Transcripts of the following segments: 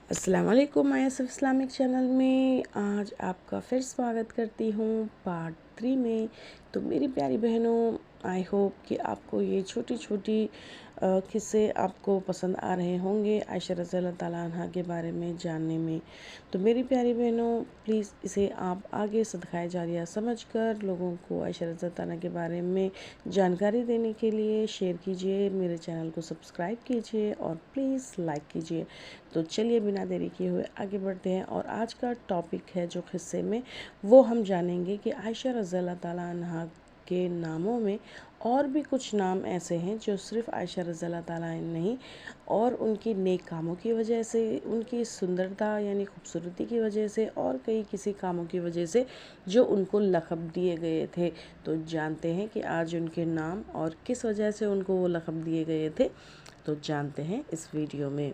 अस्सलाम वालेकुम आयसफ Islamic channel में आज आपका फिर स्वागत करती हूँ पार्ट 3 में। तो मेरी प्यारी बहनों, आई होप कि आपको ये छोटी छोटी किस्से आपको पसंद आ रहे होंगे आयशा रज़ी अल्लाह ताला अन्हा के बारे में जानने में। तो मेरी प्यारी बहनों, प्लीज़ इसे आप आगे सदक़ाए जारिया समझकर लोगों को आयशा रज़ी अल्लाह ताला के बारे में जानकारी देने के लिए शेयर कीजिए, मेरे चैनल को सब्सक्राइब कीजिए और प्लीज़ लाइक कीजिए। तो चलिए बिना देरी किए हुए आगे बढ़ते हैं और आज का टॉपिक है जो हिस्से में वो हम जानेंगे कि आयशा रज़ी अल्लाह ताला अन्हा के नामों में और भी कुछ नाम ऐसे हैं जो सिर्फ़ आयशा रज़ी अल्लाह ताला नहीं और उनकी नेक कामों की वजह से, उनकी सुंदरता यानी खूबसूरती की वजह से और कई किसी कामों की वजह से जो उनको लक़ब दिए गए थे। तो जानते हैं कि आज उनके नाम और किस वजह से उनको वो लक़ब दिए गए थे, तो जानते हैं इस वीडियो में।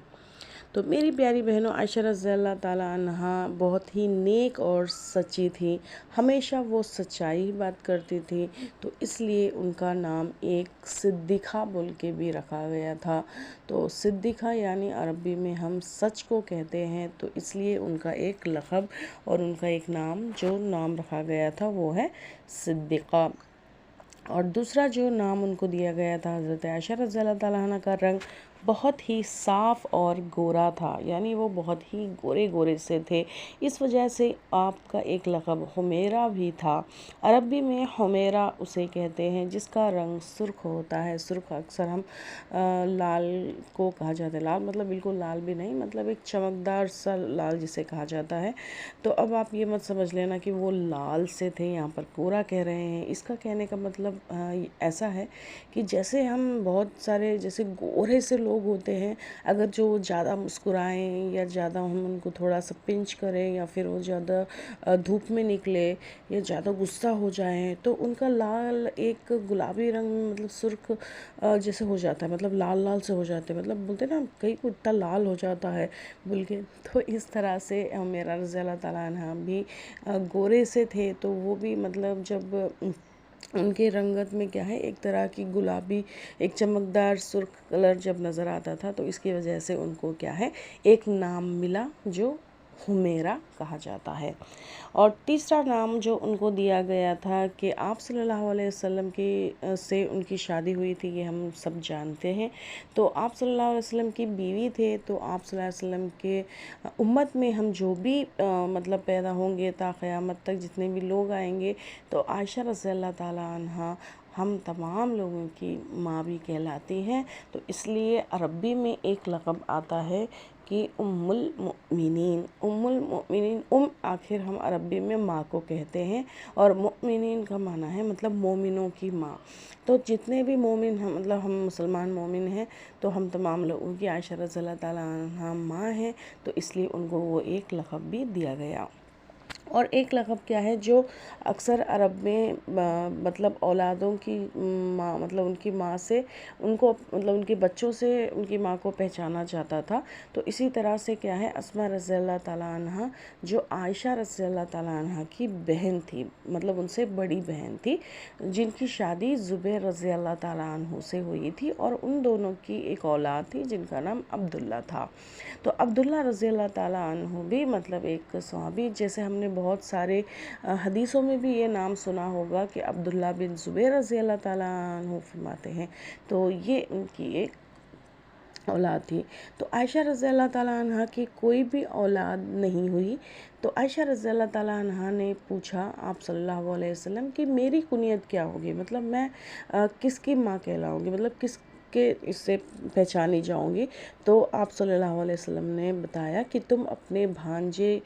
तो मेरी प्यारी बहनों, आयशा रज़ी अल्लाह ताला अन्हा बहुत ही नेक और सच्ची थी। हमेशा वो सच्चाई बात करती थी, तो इसलिए उनका नाम एक सिद्दीक़ा बोल के भी रखा गया था। तो सिद्दीक़ा यानी अरबी में हम सच को कहते हैं, तो इसलिए उनका एक लक़ब और उनका एक नाम जो नाम रखा गया था वो है सिद्दीक़ा। और दूसरा जो नाम उनको दिया गया था, हज़रत आयशा रज़ी अल्लाह ताला अन्हा का रंग बहुत ही साफ़ और गोरा था, यानी वो बहुत ही गोरे गोरे से थे। इस वजह से आपका एक लक़ब हुमैरा भी था। अरबी में हुमैरा उसे कहते हैं जिसका रंग सुर्ख होता है। सुर्ख अक्सर हम लाल को कहा जाता है। लाल मतलब बिल्कुल लाल भी नहीं, मतलब एक चमकदार सा लाल जिसे कहा जाता है। तो अब आप ये मत समझ लेना कि वो लाल से थे, यहाँ पर गोरा कह रहे हैं। इसका कहने का मतलब ऐसा है कि जैसे हम बहुत सारे जैसे गोरे से लोग होते हैं, अगर जो ज़्यादा मुस्कुराएं या ज़्यादा हम उनको थोड़ा सा पिंच करें या फिर वो ज़्यादा धूप में निकले या ज़्यादा गुस्सा हो जाएं, तो उनका लाल एक गुलाबी रंग में मतलब सुर्ख जैसे हो जाता है, मतलब लाल लाल से हो जाते हैं, मतलब बोलते हैं ना कहीं को इतना लाल हो जाता है बोल के। तो इस तरह से मेरा रज़ी अल्लाह ताला अन्हा भी गोरे से थे। तो वो भी मतलब जब उनके रंगत में क्या है, एक तरह की गुलाबी एक चमकदार सुर्ख कलर जब नज़र आता था, तो इसकी वजह से उनको क्या है एक नाम मिला जो हुमैरा कहा जाता है। और तीसरा नाम जो उनको दिया गया था कि आप सल्लल्लाहु अलैहि वसल्लम की से उनकी शादी हुई थी, ये हम सब जानते हैं। तो आप सल्लल्लाहु अलैहि वसल्लम की बीवी थे। तो आप सल्लल्लाहु अलैहि वसल्लम के उम्मत में हम जो भी मतलब पैदा होंगे ता क़यामत तक जितने भी लोग आएंगे, तो आयशा रज़ी अल्लाह ताला अन्हा हम तमाम लोगों की माँ भी कहलाती हैं। तो इसलिए अरबी में एक लक़ब आता है कि उम्मुल मुमिनीन। उम्मुल मुमिनीन, आखिर हम अरबी में माँ को कहते हैं और मुमिनीन का माना है मतलब मोमिनों की माँ। तो जितने भी मोमिन हैं, मतलब हम मुसलमान मोमिन हैं, तो हम तमाम लोगों की आयशा रज़ी अल्लाह ताला अन्हा माँ हैं। तो इसलिए उनको वो एक लक़ब भी दिया गया। और एक लक़ब क्या है जो अक्सर अरब में मतलब औलादों की माँ, मतलब उनकी माँ से उनको मतलब उनके बच्चों से उनकी माँ को पहचाना जाता था। तो इसी तरह से क्या है, अस्मा रज़ी अल्लाह ताला अन्हा जो आयशा रज़ी अल्लाह ताला अन्हा की बहन थी, मतलब उनसे बड़ी बहन थी, जिनकी शादी ज़ुबैर रज़ी अल्लाह ताला अन्हु से हुई थी और उन दोनों की एक औलाद थी जिनका नाम अब्दुल्ला था। तो अब्दुल्ला रज़ी अल्लाह ताला अन्हु भी मतलब एक सहाबी, जैसे हमने बहुत सारे हदीसों में भी ये नाम सुना होगा कि अब्दुल्ला बिन ज़ुबैर रज़ी अल्लाह ताला अन्हु फरमाते हैं। तो ये उनकी एक औलाद थी। तो आयशा रज़ी अल्लाह ताला अन्हा की कोई भी औलाद नहीं हुई। तो आयशा रज़ी अल्लाह ताला अन्हा ने पूछा आप सल्लल्लाहु अलैहि वसल्लम कि मेरी कुनियत क्या होगी, मतलब मैं किसकी माँ कहलाऊँगी, मतलब किस के इससे पहचानी जाऊँगी। तो आप सल्लल्लाहु अलैहि वसल्लम ने बताया कि तुम अपने भांजे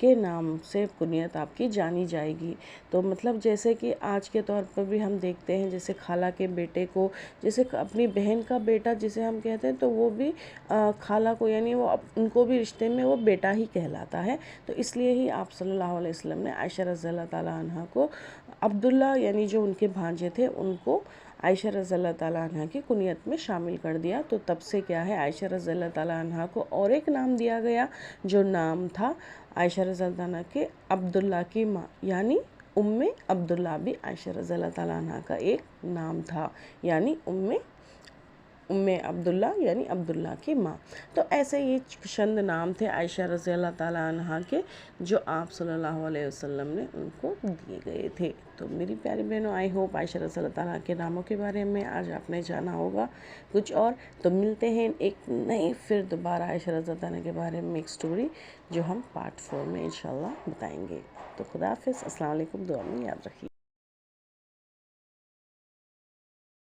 के नाम से कुनियत आपकी जानी जाएगी। तो मतलब जैसे कि आज के तौर पर भी हम देखते हैं, जैसे खाला के बेटे को, जैसे अपनी बहन का बेटा जिसे हम कहते हैं, तो वो भी खाला को यानी वो उनको भी रिश्ते में वो बेटा ही कहलाता है। तो इसलिए ही आप सल्लल्लाहु अलैहि वसल्लम ने आयशा रज़ी अल्लाह ताला अन्हा को अब्दुल्ला यानी जो उनके भांजे थे उनको आयशा रज़ी अल्लाह ताला अन्हा की कुनियत में शामिल कर दिया। तो तब से क्या है, आयशा रज़ी अल्लाह ताला अन्हा को और एक नाम दिया गया जो नाम था आयशा रज़ी अल्लाह ताला के अब्दुल्ला की माँ, यानी उम्मे अब्दुल्ला भी आयशा रज़ी अल्लाह ताला अन्हा का एक नाम था, यानी उम्मे उम्मे अब्दुल्ला यानी अब्दुल्ला की माँ। तो ऐसे ये चंद नाम थे आयशा रज़ी अल्लाह ताला अन्हा के, जो आप सल्लल्लाहु अलैहि वसल्लम ने उनको दिए गए थे। तो मेरी प्यारी बहनों, आई होप आयशा रज़ी अल्लाह ताला के नामों के बारे में आज आपने जाना होगा कुछ और। तो मिलते हैं एक नई फिर दोबारा आयशा रज़ी अल्लाह ताला के बारे में एक स्टोरी, जो हम पार्ट 4 में इंशाल्लाह बताएंगे। तो खुदा हाफ़िज़, अस्सलाम वालेकुम, दुआ में याद रखिए।